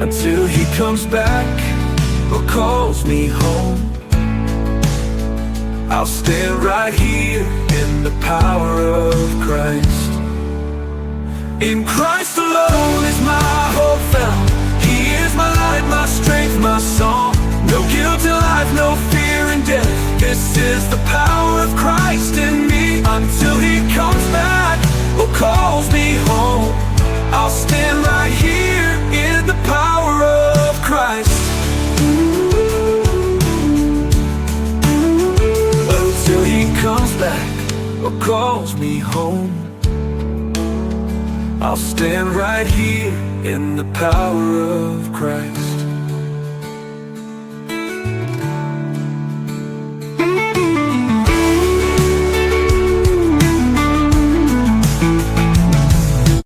until he comes back or calls me home. I'll stand right here in the power of Christ. In Christ alone is my hope found. He is my light, my strength, my song. No guilt in life, no fear in death. This is the power of Christ in me, until he comes back or calls me home. I'll stand right here in the power of Christ. Until he comes back or calls me home, I'll stand right here in the power of Christ.